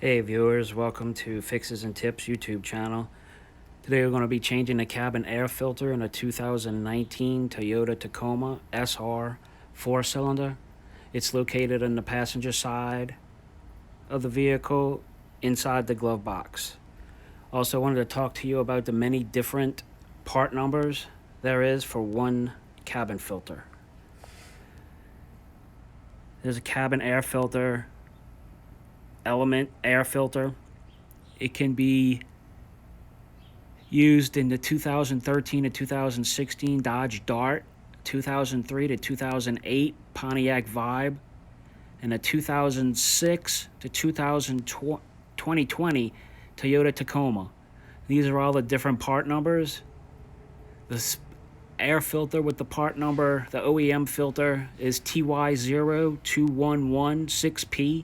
Hey viewers, welcome to Fixes and Tips YouTube channel. Today we're going to be changing the cabin air filter in a 2019 Toyota Tacoma SR 4-cylinder. It's located on the passenger side of the vehicle inside the glove box. Also wanted to talk to you about the many different part numbers there is for one cabin filter. There's a cabin air filter, element air filter. It can be used in the 2013 to 2016 Dodge Dart, 2003 to 2008 Pontiac Vibe, and a 2006 to 2020 Toyota Tacoma. These are all the different part numbers. The air filter with the part number, the OEM filter, is TY02116P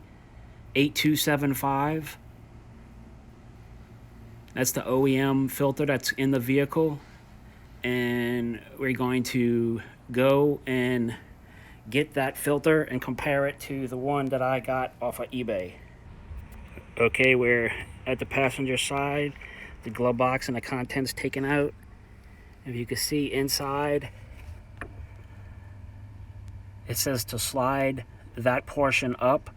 8275. That's the OEM filter that's in the vehicle, and we're going to go and get that filter and compare it to the one that I got off of eBay. Okay, we're at the passenger side, the glove box and the contents taken out. If you can see inside, it says to slide that portion up,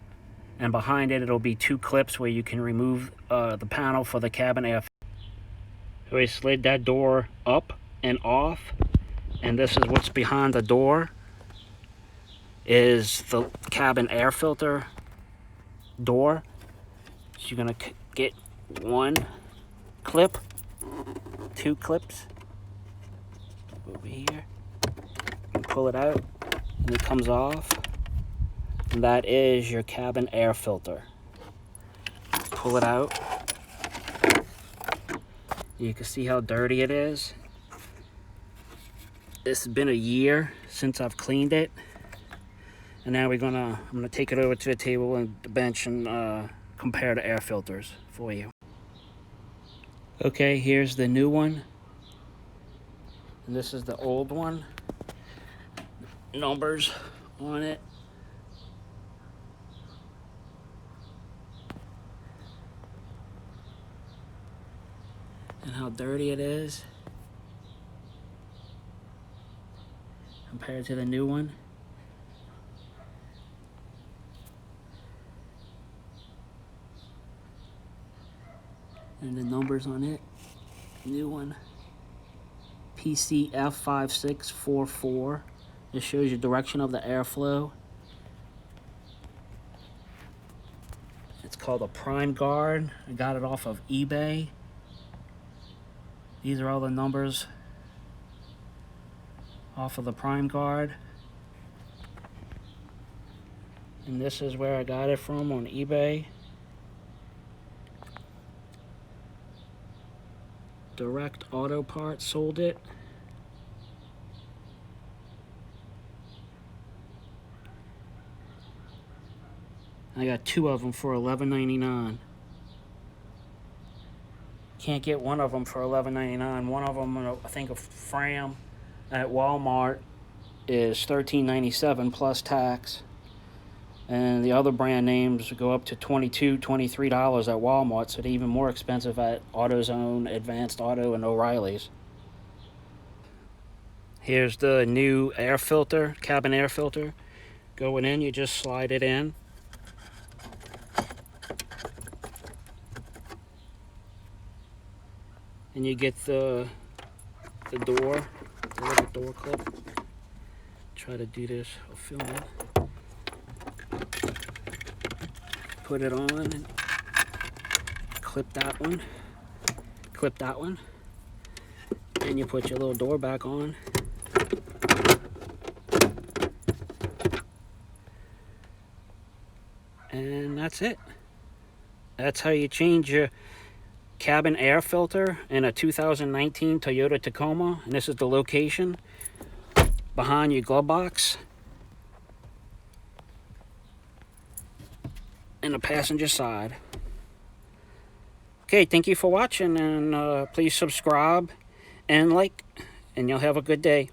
and behind it it'll be two clips where you can remove the panel for the cabin air. So we slid that door up and off, and this is what's behind the door, is the cabin air filter door. So you're gonna get one clip, two clips over here, and pull it out, and it comes off. And that is your cabin air filter. Pull it out. You can see how dirty it is. This has been a year since I've cleaned it. And now I'm gonna take it over to the table and the bench and compare the air filters for you. Okay, here's the new one. And this is the old one. Numbers on it. And how dirty it is compared to the new one. And the numbers on it. New one, PCF5644. This shows you direction of the airflow. It's called a Prime Guard. I got it off of eBay. These are all the numbers off of the Prime Guard. And this is where I got it from, on eBay. Direct Auto Parts sold it. I got two of them for $11.99. Can't get one of them for $11.99. One of them, I think a Fram at Walmart, is $13.97 plus tax. And the other brand names go up to $22, $23 at Walmart, so they're even more expensive at AutoZone, Advanced Auto, and O'Reilly's. Here's the new air filter, cabin air filter. Going in, you just slide it in. And you get the door, the little door clip. Try to do this, I'll film it. Put it on and clip that one, and you put your little door back on. And that's it. That's how you change your cabin air filter in a 2019 Toyota Tacoma. And this is the location behind your glove box in the passenger side. Okay, thank you for watching, and please subscribe and like, and you'll have a good day.